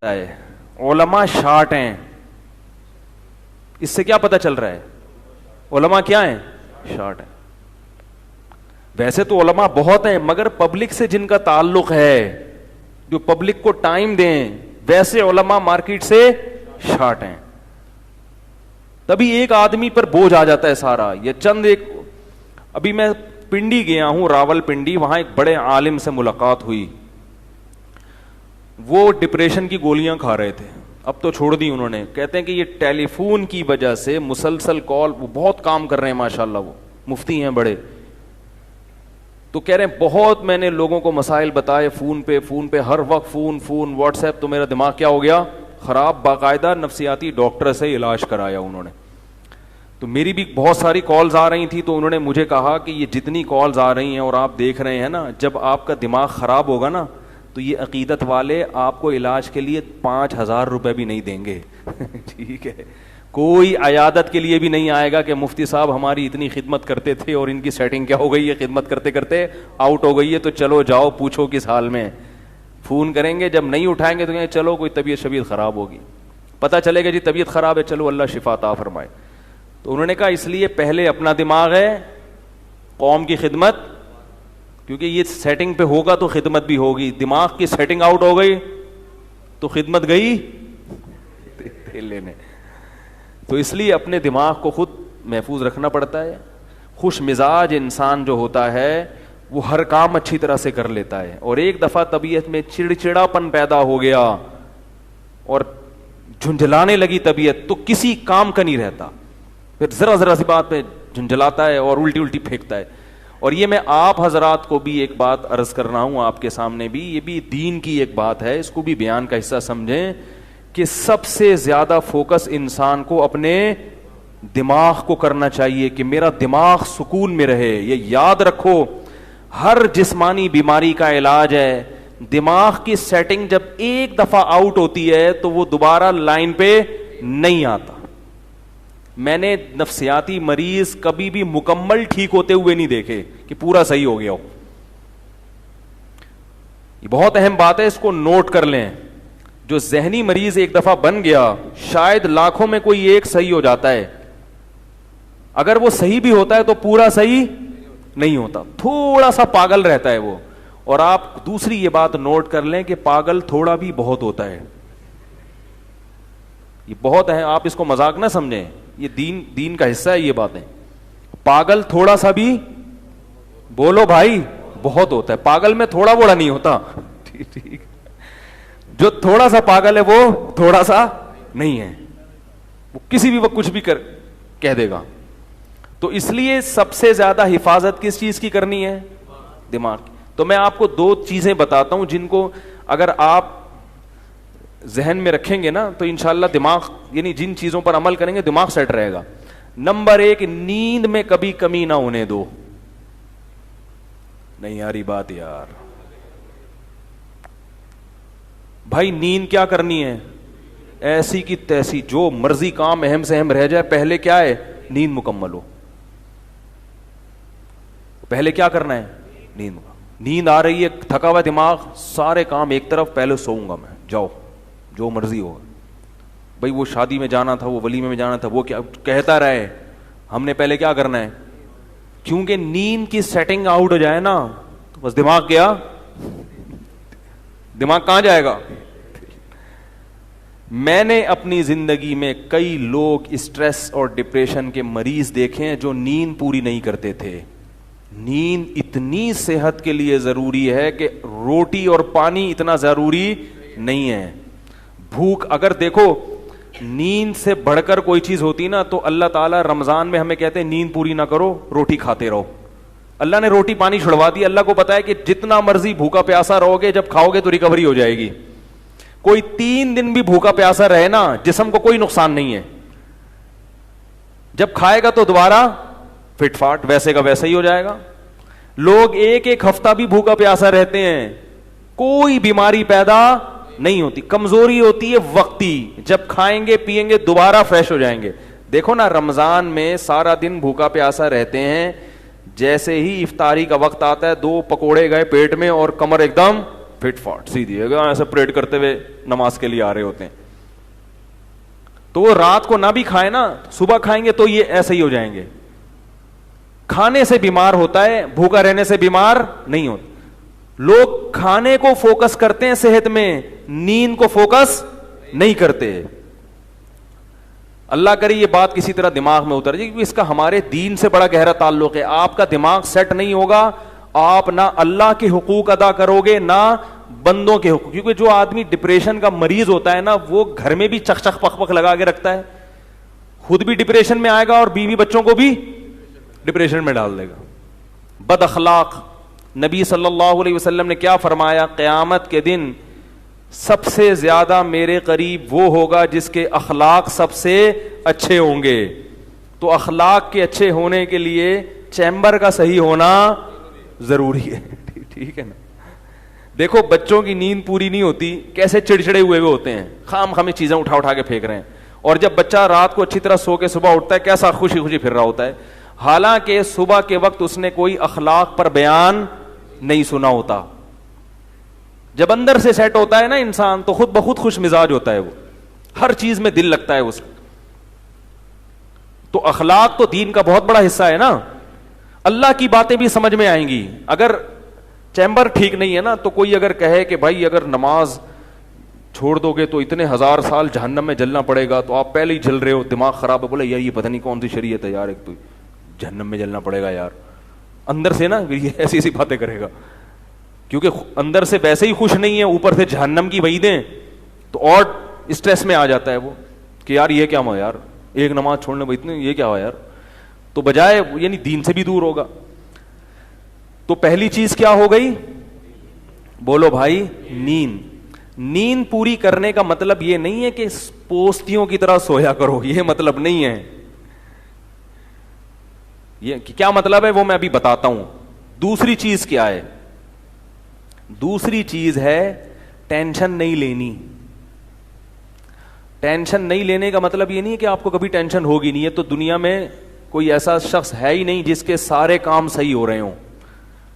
ہے علماء شارٹ ہیں. اس سے کیا پتہ چل رہا ہے؟ علماء کیا ہیں؟ شارٹ ہیں. ویسے تو علماء بہت ہیں مگر پبلک سے جن کا تعلق ہے, جو پبلک کو ٹائم دیں, ویسے علماء مارکیٹ سے شارٹ ہیں. تبھی ایک آدمی پر بوجھ آ جاتا ہے سارا. یہ چند ایک, ابھی میں پنڈی گیا ہوں, راول پنڈی, وہاں ایک بڑے عالم سے ملاقات ہوئی. وہ ڈپریشن کی گولیاں کھا رہے تھے, اب تو چھوڑ دی انہوں نے. کہتے ہیں کہ یہ ٹیلی فون کی وجہ سے مسلسل کال, وہ بہت کام کر رہے ہیں ماشاءاللہ, وہ مفتی ہیں بڑے. تو کہہ رہے ہیں بہت میں نے لوگوں کو مسائل بتائے فون پہ ہر وقت فون واٹس ایپ, تو میرا دماغ کیا ہو گیا خراب. باقاعدہ نفسیاتی ڈاکٹر سے علاج کرایا انہوں نے. تو میری بھی بہت ساری کالز آ رہی تھی, تو انہوں نے مجھے کہا کہ یہ جتنی کالز آ رہی ہیں اور آپ دیکھ رہے ہیں نا, جب آپ کا دماغ خراب ہوگا نا تو یہ عقیدت والے آپ کو علاج کے لیے 5,000 روپے بھی نہیں دیں گے. ٹھیک ہے, کوئی عیادت کے لیے بھی نہیں آئے گا کہ مفتی صاحب ہماری اتنی خدمت کرتے تھے اور ان کی سیٹنگ کیا ہو گئی ہے, خدمت کرتے کرتے آؤٹ ہو گئی ہے, تو چلو جاؤ پوچھو کس حال میں. فون کریں گے, جب نہیں اٹھائیں گے تو کہیں چلو کوئی طبیعت خراب ہوگی. پتہ چلے گا جی طبیعت خراب ہے, چلو اللہ شفا عطا فرمائے. تو انہوں نے کہا اس لیے پہلے اپنا دماغ ہے, قوم کی خدمت, کیونکہ یہ سیٹنگ پہ ہوگا تو خدمت بھی ہوگی. دماغ کی سیٹنگ آؤٹ ہو گئی تو خدمت گئی لینے. تو اس لیے اپنے دماغ کو خود محفوظ رکھنا پڑتا ہے. خوش مزاج انسان جو ہوتا ہے وہ ہر کام اچھی طرح سے کر لیتا ہے, اور ایک دفعہ طبیعت میں چڑچڑاپن پیدا ہو گیا اور جھنجھلانے لگی طبیعت, تو کسی کام کا نہیں رہتا. پھر ذرا سی بات پہ جھنجھلاتا ہے اور الٹی پھینکتا ہے. اور یہ میں آپ حضرات کو بھی ایک بات عرض کر رہا ہوں آپ کے سامنے بھی, یہ بھی دین کی ایک بات ہے, اس کو بھی بیان کا حصہ سمجھیں کہ سب سے زیادہ فوکس انسان کو اپنے دماغ کو کرنا چاہیے کہ میرا دماغ سکون میں رہے. یہ یاد رکھو, ہر جسمانی بیماری کا علاج ہے. دماغ کی سیٹنگ جب ایک دفعہ آؤٹ ہوتی ہے تو وہ دوبارہ لائن پہ نہیں آتا. میں نے نفسیاتی مریض کبھی بھی مکمل ٹھیک ہوتے ہوئے نہیں دیکھے کہ پورا صحیح ہو گیا ہو. یہ بہت اہم بات ہے, اس کو نوٹ کر لیں. جو ذہنی مریض ایک دفعہ بن گیا, شاید لاکھوں میں کوئی ایک صحیح ہو جاتا ہے. اگر وہ صحیح بھی ہوتا ہے تو پورا صحیح نہیں ہوتا, تھوڑا سا پاگل رہتا ہے وہ. اور آپ دوسری یہ بات نوٹ کر لیں کہ پاگل تھوڑا بھی بہت ہوتا ہے. یہ بہت ہے, آپ اس کو مذاق نہ سمجھیں, یہ دین کا حصہ ہے یہ باتیں. پاگل تھوڑا سا بھی بولو بھائی بہت ہوتا ہے, پاگل میں تھوڑا بوڑا نہیں ہوتا. ٹھیک, جو تھوڑا سا پاگل ہے وہ تھوڑا سا نہیں ہے, وہ کسی بھی وقت کچھ بھی کہہ دے گا. تو اس لیے سب سے زیادہ حفاظت کس چیز کی کرنی ہے؟ دماغ کی. تو میں آپ کو 2 چیزیں بتاتا ہوں جن کو اگر آپ ذہن میں رکھیں گے نا تو انشاءاللہ دماغ, یعنی جن چیزوں پر عمل کریں گے دماغ سیٹ رہے گا. نمبر 1, نیند میں کبھی کمی نہ ہونے دو. نہیں یاری بات یار بھائی, نیند کیا کرنی ہے؟ ایسی کی تیسی, جو مرضی کام اہم سے اہم رہ جائے, پہلے کیا ہے؟ نیند مکمل ہو. پہلے کیا کرنا ہے؟ نیند آ رہی ہے, تھکا ہوا دماغ, سارے کام ایک طرف, پہلے سوؤں گا میں, جاؤ جو مرضی ہوگا. بھائی وہ شادی میں جانا تھا, وہ ولیمے میں جانا تھا, وہ کیا کہتا رہے, ہم نے پہلے کیا کرنا ہے؟ کیونکہ نیند کی سیٹنگ آؤٹ ہو جائے نا تو بس دماغ کیا, دماغ کہاں جائے گا؟ میں نے اپنی زندگی میں کئی لوگ اسٹریس اور ڈپریشن کے مریض دیکھے ہیں جو نیند پوری نہیں کرتے تھے. نیند اتنی صحت کے لیے ضروری ہے کہ روٹی اور پانی اتنا ضروری نہیں ہے. بھوک, اگر دیکھو نیند سے بڑھ کر کوئی چیز ہوتی نا تو اللہ تعالیٰ رمضان میں ہمیں کہتے ہیں نیند پوری نہ کرو, روٹی کھاتے رہو. اللہ نے روٹی پانی چھڑوا دی. اللہ کو پتا ہے کہ جتنا مرضی بھوکا پیاسا رہو گے, جب کھاؤ گے تو ریکوری ہو جائے گی. کوئی 3 دن بھی بھوکا پیاسا رہے نا, جسم کو کوئی نقصان نہیں ہے. جب کھائے گا تو دوبارہ فٹ فاٹ ویسے کا ویسا ہی ہو جائے گا. لوگ 1 ہفتہ بھی بھوکا پیاسا رہتے ہیں, کوئی بیماری پیدا نہیں ہوتی. کمزوری ہوتی ہے وقتی, جب کھائیں گے پیئیں گے دوبارہ فریش ہو جائیں گے. دیکھو نا, رمضان میں سارا دن بھوکا پیاسا رہتے ہیں, جیسے ہی افطاری کا وقت آتا ہے 2 پکوڑے گئے پیٹ میں اور کمر ایک دم فٹ فاٹ سیدھی ایسے پریڈ کرتے ہوئے نماز کے لیے آ رہے ہوتے ہیں. تو وہ رات کو نہ بھی کھائیں نا, صبح کھائیں گے تو یہ ایسے ہی ہو جائیں گے. کھانے سے بیمار ہوتا ہے, بھوکا رہنے سے بیمار نہیں ہوتا. لوگ کھانے کو فوکس کرتے ہیں صحت میں, نیند کو فوکس نہیں کرتے. اللہ کرے یہ بات کسی طرح دماغ میں اتر جائے, کیونکہ اس کا ہمارے دین سے بڑا گہرا تعلق ہے. آپ کا دماغ سیٹ نہیں ہوگا, آپ نہ اللہ کے حقوق ادا کرو گے نہ بندوں کے حقوق. کیونکہ جو آدمی ڈپریشن کا مریض ہوتا ہے نا, وہ گھر میں بھی چک چک پک پک لگا کے رکھتا ہے, خود بھی ڈپریشن میں آئے گا اور بیوی بچوں کو بھی ڈپریشن میں ڈال دے گا. بد اخلاق, نبی صلی اللہ علیہ وسلم نے کیا فرمایا, قیامت کے دن سب سے زیادہ میرے قریب وہ ہوگا جس کے اخلاق سب سے اچھے ہوں گے. تو اخلاق کے اچھے ہونے کے لیے چیمبر کا صحیح ہونا ضروری ہے. ٹھیک ہے نا. دیکھو بچوں کی نیند پوری نہیں ہوتی, کیسے چڑچڑے ہوئے ہوتے ہیں, خام خامی چیزیں اٹھا اٹھا کے پھینک رہے ہیں. اور جب بچہ رات کو اچھی طرح سو کے صبح اٹھتا ہے, کیسا خوشی خوشی پھر رہا ہوتا ہے, حالانکہ صبح کے وقت اس نے کوئی اخلاق پر بیان نہیں سنا ہوتا. جب اندر سے سیٹ ہوتا ہے نا انسان, تو خود بخود خوش مزاج ہوتا ہے, وہ ہر چیز میں دل لگتا ہے اس. تو اخلاق تو دین کا بہت بڑا حصہ ہے نا. اللہ کی باتیں بھی سمجھ میں آئیں گی. اگر چیمبر ٹھیک نہیں ہے نا, تو کوئی اگر کہے کہ بھائی اگر نماز چھوڑ دو گے تو اتنے 1000 سال جہنم میں جلنا پڑے گا, تو آپ پہلے ہی جل رہے ہو, دماغ خراب ہے. بولے یار یہ پتہ نہیں کون سی شریعت ہے یار, ایک تو جہنم میں جلنا پڑے گا یار. اندر سے نا یہ ایسی ایسی باتیں کرے گا, کیونکہ اندر سے ویسے ہی خوش نہیں ہے, اوپر سے جہنم کی وعیدیں, تو اور اسٹریس میں آ جاتا ہے وہ کہ یار یہ کیا ہوا یار, ایک نماز چھوڑنے میں اتنے یہ کیا ہوا یار. تو بجائے یعنی دین سے بھی دور ہوگا. تو پہلی چیز کیا ہو گئی, بولو بھائی, نیند. نیند پوری کرنے کا مطلب یہ نہیں ہے کہ پوستیوں کی طرح سویا کرو, یہ مطلب نہیں ہے. یہ کیا مطلب ہے وہ میں ابھی بتاتا ہوں. دوسری چیز کیا ہے, دوسری چیز ہے ٹینشن نہیں لینی. ٹینشن نہیں لینے کا مطلب یہ نہیں ہے کہ آپ کو کبھی ٹینشن ہوگی نہیں. ہے تو دنیا میں کوئی ایسا شخص ہے ہی نہیں جس کے سارے کام صحیح ہو رہے ہوں.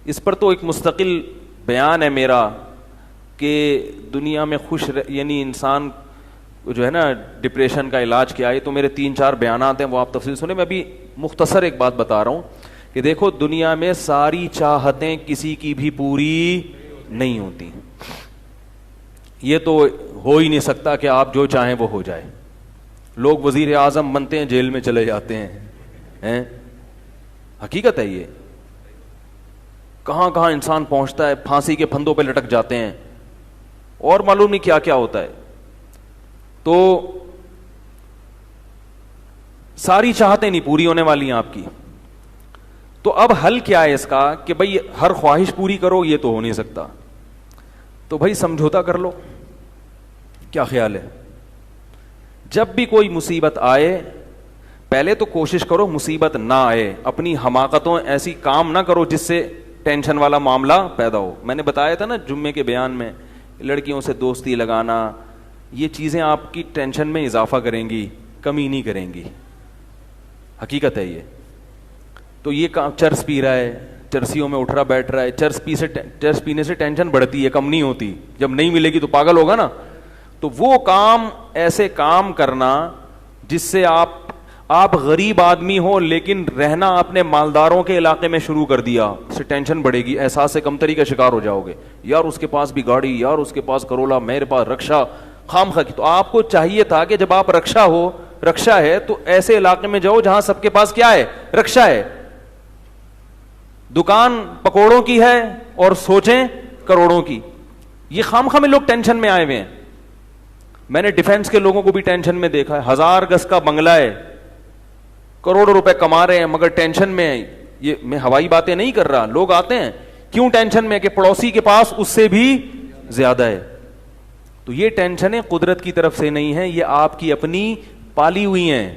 اس پر تو ایک مستقل بیان ہے میرا کہ دنیا میں یعنی انسان جو ہے نا ڈپریشن کا علاج کیا ہے. تو میرے 3-4 بیانات ہیں, وہ آپ تفصیل سنیں. میں ابھی مختصر ایک بات بتا رہا ہوں کہ دیکھو دنیا میں ساری چاہتیں کسی کی بھی پوری نہیں ہوتی. یہ تو ہو ہی نہیں سکتا کہ آپ جو چاہیں وہ ہو جائے. لوگ وزیر اعظم بنتے ہیں, جیل میں چلے جاتے ہیں. حقیقت ہے یہ. کہاں کہاں انسان پہنچتا ہے, پھانسی کے پھندوں پہ لٹک جاتے ہیں, اور معلوم نہیں کیا کیا ہوتا ہے. تو ساری چاہتیں نہیں پوری ہونے والی ہیں آپ کی. تو اب حل کیا ہے اس کا کہ بھئی ہر خواہش پوری کرو, یہ تو ہو نہیں سکتا. تو بھائی سمجھوتا کر لو. کیا خیال ہے, جب بھی کوئی مصیبت آئے پہلے تو کوشش کرو مصیبت نہ آئے. اپنی حماقتوں ایسی کام نہ کرو جس سے ٹینشن والا معاملہ پیدا ہو. میں نے بتایا تھا نا جمعے کے بیان میں, لڑکیوں سے دوستی لگانا, یہ چیزیں آپ کی ٹینشن میں اضافہ کریں گی, کمی نہیں کریں گی. حقیقت ہے یہ. تو یہ چرس پی رہا ہے, چرسیوں میں اٹھ رہا بیٹھ رہا ہے, چرس پینے سے ٹینشن بڑھتی ہے, کم نہیں ہوتی. جب نہیں ملے گی تو پاگل ہوگا نا. تو وہ کام, ایسے کام کرنا جس سے آپ غریب آدمی ہو لیکن رہنا اپنے مالداروں کے علاقے میں شروع کر دیا, اس سے ٹینشن بڑھے گی, احساس کمتری کا شکار ہو جاؤ گے. یار اس کے پاس بھی گاڑی, یار اس کے پاس کرولا, میرے پاس رکشا, خام خواہ کی. تو آپ کو چاہیے تھا کہ جب آپ رکشا ہے تو ایسے علاقے میں جاؤ جہاں سب کے پاس کیا ہے, رکشا ہے. دکان پکوڑوں کی ہے اور سوچیں کروڑوں کی. یہ خام خواہ میں لوگ ٹینشن میں آئے ہوئے ہیں. میں نے ڈیفنس کے لوگوں کو بھی ٹینشن میں دیکھا ہے. 1000 گز کا بنگلہ ہے, کروڑوں روپے کما رہے ہیں مگر ٹینشن میں. یہ میں ہوائی باتیں نہیں کر رہا. لوگ آتے ہیں کیوں ٹینشن میں کہ پڑوسی کے پاس اس سے بھی زیادہ ہے. تو یہ ٹینشنیں قدرت کی طرف سے نہیں ہیں, یہ آپ کی اپنی پالی ہوئی ہیں.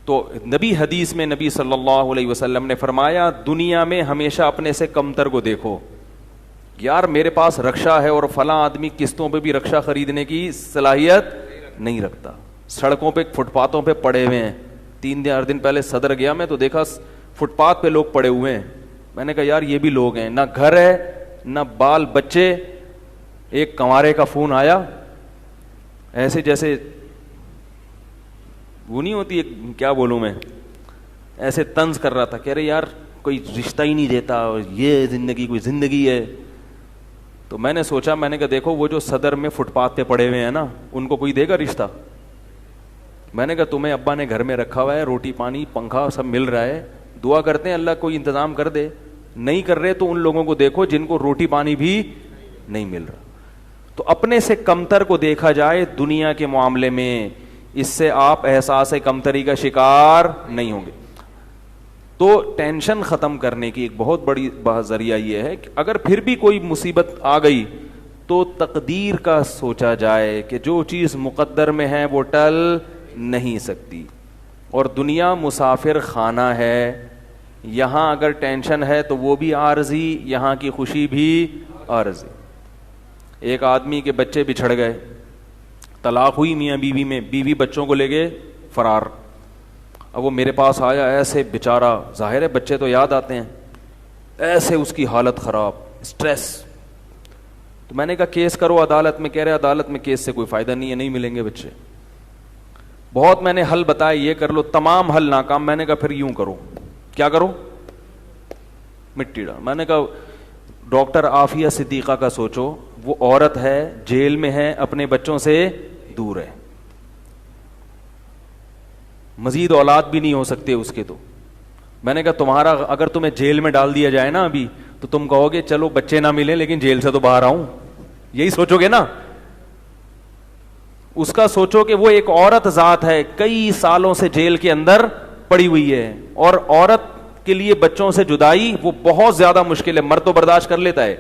تو حدیث میں نبی صلی اللہ علیہ وسلم نے فرمایا دنیا میں ہمیشہ اپنے سے کمتر کو دیکھو. یار میرے پاس رکشا ہے اور فلاں آدمی قسطوں پہ بھی رکشا خریدنے کی صلاحیت نہیں رکھتا, سڑکوں پہ فٹ پاتھوں پہ پڑے ہوئے ہیں. 3-4 دن پہلے صدر گیا میں تو دیکھا فٹ پاتھ پہ لوگ پڑے ہوئے ہیں. میں نے کہا یار یہ بھی لوگ ہیں, نہ گھر ہے, نہ بال بچے. ایک کنوارے کا فون آیا, ایسے جیسے وہ نہیں ہوتی, کیا بولوں میں, ایسے طنز کر رہا تھا, کہہ رہے یار کوئی رشتہ ہی نہیں دیتا, اور یہ زندگی کوئی زندگی ہے. تو میں نے سوچا, میں نے کہا دیکھو وہ جو صدر میں فٹ پاتھ پہ پڑے ہوئے ہیں نا, ان کو کوئی دے گا رشتہ؟ میں نے کہا تمہیں ابا نے گھر میں رکھا ہوا ہے, روٹی پانی پنکھا سب مل رہا ہے, دعا کرتے ہیں اللہ کوئی انتظام کر دے. نہیں کر رہے تو ان لوگوں کو دیکھو جن کو روٹی پانی بھی نہیں مل رہا. تو اپنے سے کمتر کو دیکھا جائے دنیا کے معاملے میں, اس سے آپ احساس کمتری کا شکار نہیں ہوں گے. تو ٹینشن ختم کرنے کی ایک بہت بڑی ذریعہ یہ ہے کہ اگر پھر بھی کوئی مصیبت آ گئی تو تقدیر کا سوچا جائے کہ جو چیز مقدر میں ہے وہ ٹل نہیں سکتی. اور دنیا مسافر خانہ ہے, یہاں اگر ٹینشن ہے تو وہ بھی عارضی, یہاں کی خوشی بھی عارضی. ایک آدمی کے بچے بچھڑ گئے, طلاق ہوئی میاں بیوی میں, بیوی بچوں کو لے گئے فرار. اب وہ میرے پاس آیا, ایسے بیچارہ, ظاہر ہے بچے تو یاد آتے ہیں, ایسے اس کی حالت خراب, اسٹریس. تو میں نے کہا کیس کرو عدالت میں. کہہ رہے عدالت میں کیس سے کوئی فائدہ نہیں ہے, نہیں ملیں گے بچے. بہت میں نے حل بتائے, یہ کر لو, تمام حل ناکام. میں نے کہا پھر یوں کرو. کیا کرو؟ مٹی ڈال. میں نے کہا ڈاکٹر عافیہ صدیقہ کا سوچو, وہ عورت ہے, جیل میں ہے, اپنے بچوں سے دور ہے, مزید اولاد بھی نہیں ہو سکتے اس کے. تو میں نے کہا تمہارا اگر تمہیں جیل میں ڈال دیا جائے نا ابھی, تو تم کہو گے چلو بچے نہ ملے لیکن جیل سے تو باہر آؤں, یہی سوچو گے نا. اس کا سوچو کہ وہ ایک عورت ذات ہے, کئی سالوں سے جیل کے اندر پڑی ہوئی ہے, اور عورت کے لیے بچوں سے جدائی وہ بہت زیادہ مشکل ہے, مرد تو برداشت کر لیتا ہے.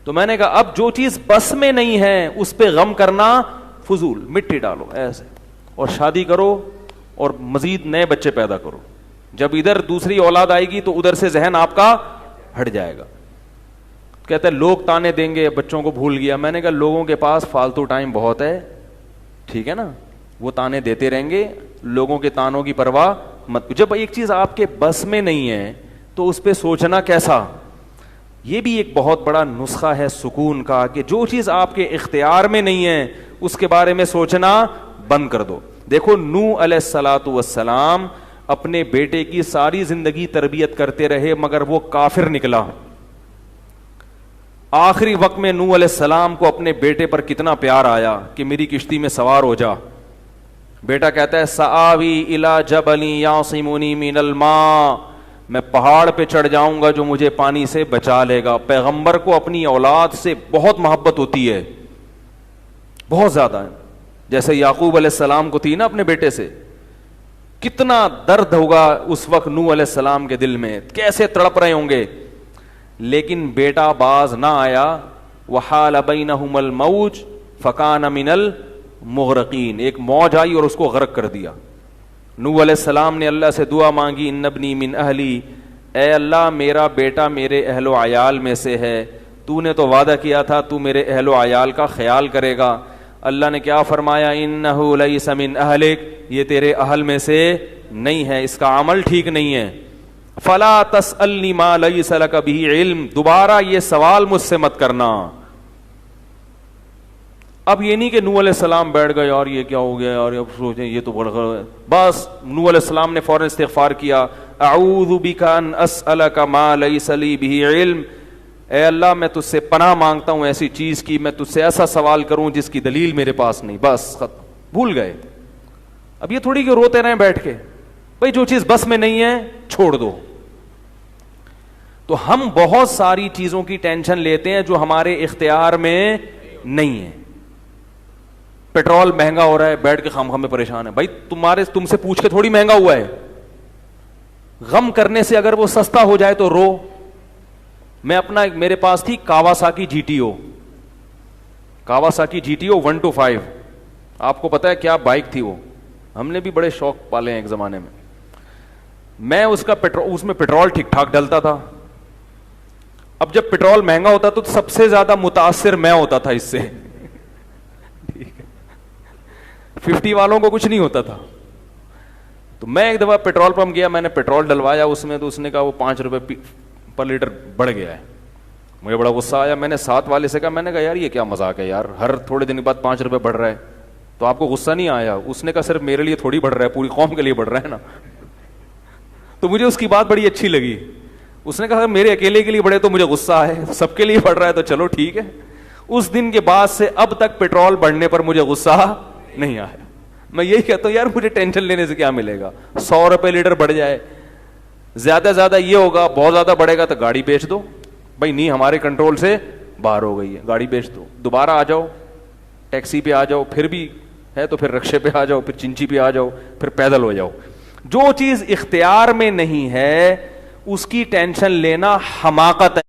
تو میں نے کہا اب جو چیز بس میں نہیں ہے اس پہ غم کرنا فضول, مٹی ڈالو ایسے, اور شادی کرو اور مزید نئے بچے پیدا کرو. جب ادھر دوسری اولاد آئے گی تو ادھر سے ذہن آپ کا ہٹ جائے گا. کہتے ہیں لوگ تانے دیں گے, بچوں کو بھول گیا. میں نے کہا لوگوں کے پاس فالتو ٹائم بہت ہے, ٹھیک ہے نا, وہ تانے دیتے رہیں گے, لوگوں کے تانوں کی پرواہ مت. جب ایک چیز آپ کے بس میں نہیں ہے تو اس پہ سوچنا کیسا. یہ بھی ایک بہت بڑا نسخہ ہے سکون کا, کہ جو چیز آپ کے اختیار میں نہیں ہے اس کے بارے میں سوچنا بند کر دو. دیکھو نوح علیہ الصلاۃ والسلام اپنے بیٹے کی ساری زندگی تربیت کرتے رہے, مگر وہ کافر نکلا. آخری وقت میں نوح علیہ السلام کو اپنے بیٹے پر کتنا پیار آیا کہ میری کشتی میں سوار ہو جا. بیٹا کہتا ہے سآوی الی جبل یعصمنی من الماء, میں پہاڑ پہ چڑھ جاؤں گا جو مجھے پانی سے بچا لے گا. پیغمبر کو اپنی اولاد سے بہت محبت ہوتی ہے, بہت زیادہ ہے, جیسے یعقوب علیہ السلام کو تھی نا اپنے بیٹے سے. کتنا درد ہوگا اس وقت نوح علیہ السلام کے دل میں, کیسے تڑپ رہے ہوں گے. لیکن بیٹا باز نہ آیا. وحال بینہم الموج فکان من المغرقین, ایک موج آئی اور اس کو غرق کر دیا. نوح علیہ السلام نے اللہ سے دعا مانگی, ان ابنی من اہلی, اے اللہ میرا بیٹا میرے اہل و عیال میں سے ہے, تو نے تو وعدہ کیا تھا تو میرے اہل و عیال کا خیال کرے گا. اللہ نے کیا فرمایا, انہ لیس من اہلک, یہ تیرے اہل میں سے نہیں ہے, اس کا عمل ٹھیک نہیں ہے. فلا تسألنی ما لیس لک بہ علم, دوبارہ یہ سوال مجھ سے مت کرنا. اب یہ نہیں کہ نوح علیہ السلام بیٹھ گئے اور یہ کیا ہو گیا اور اب سوچیں یہ تو بڑا, بس نوح علیہ السلام نے فوراً استغفار کیا, اعوذ بک ان اسألک ما لیس لی بہ علم, اے اللہ میں تجھ سے پناہ مانگتا ہوں ایسی چیز کی, میں تجھ سے ایسا سوال کروں جس کی دلیل میرے پاس نہیں. بس ختم, بھول گئے. اب یہ تھوڑی کہ روتے رہیں بیٹھ کے, بھئی جو چیز بس میں نہیں ہے چھوڑ دو. تو ہم بہت ساری چیزوں کی ٹینشن لیتے ہیں جو ہمارے اختیار میں نہیں ہے. پیٹرول مہنگا ہو رہا ہے, بیٹھ کے خام خام میں پریشان ہے. بھائی تم سے پوچھ کے تھوڑی مہنگا ہوا ہے. غم کرنے سے اگر وہ سستا ہو جائے تو رو. میں اپنا میرے پاس تھی Kawasaki G T O, Kawasaki G T O 125, آپ کو پتا ہے کیا بائک تھی وہ, ہم نے بھی بڑے شوق پالے ہیں ایک زمانے میں. میں اس میں پیٹرول ٹھیک ٹھاک ڈلتا تھا. اب جب پیٹرول مہنگا ہوتا تو سب سے زیادہ متاثر میں ہوتا تھا اس سے. 50 والوں کو کچھ نہیں ہوتا تھا. تو میں ایک دفعہ پیٹرول پمپ گیا, میں نے پیٹرول ڈلوایا اس میں, تو اس نے کہا وہ 5 روپے پر لیٹر بڑھ گیا ہے. مجھے بڑا غصہ آیا. میں نے ساتھ والے سے کہا, میں نے کہا یار یہ کیا مذاق ہے یار, ہر تھوڑے دن کے بعد 5 روپے بڑھ رہا ہے, تو آپ کو غصہ نہیں آیا؟ اس نے کہا صرف میرے لیے تھوڑی بڑھ رہا ہے, پوری قوم کے لیے بڑھ رہا ہے نا. تو مجھے اس کی بات بڑی اچھی لگی. اس نے کہا میرے اکیلے کے لیے بڑھے تو مجھے غصہ آئے, سب کے لیے بڑھ رہا ہے تو چلو ٹھیک ہے. اس دن کے بعد سے اب تک پیٹرول بڑھنے پر مجھے غصہ نہیں آیا. میں یہی کہتا ہوں یار مجھے ٹینشن لینے سے کیا ملے گا, 100 روپے لیٹر بڑھ جائے, زیادہ زیادہ یہ ہوگا, بہت زیادہ بڑھے گا تو گاڑی بیچ دو بھائی, نہیں ہمارے کنٹرول سے باہر ہو گئی ہے, گاڑی بیچ دو, دوبارہ آ جاؤ ٹیکسی پہ آ جاؤ, پھر بھی ہے تو پھر رکشے پہ آ جاؤ, پھر چنچی پہ آ جاؤ, پھر پیدل ہو جاؤ. جو چیز اختیار میں نہیں ہے اس کی ٹینشن لینا حماقت ہے.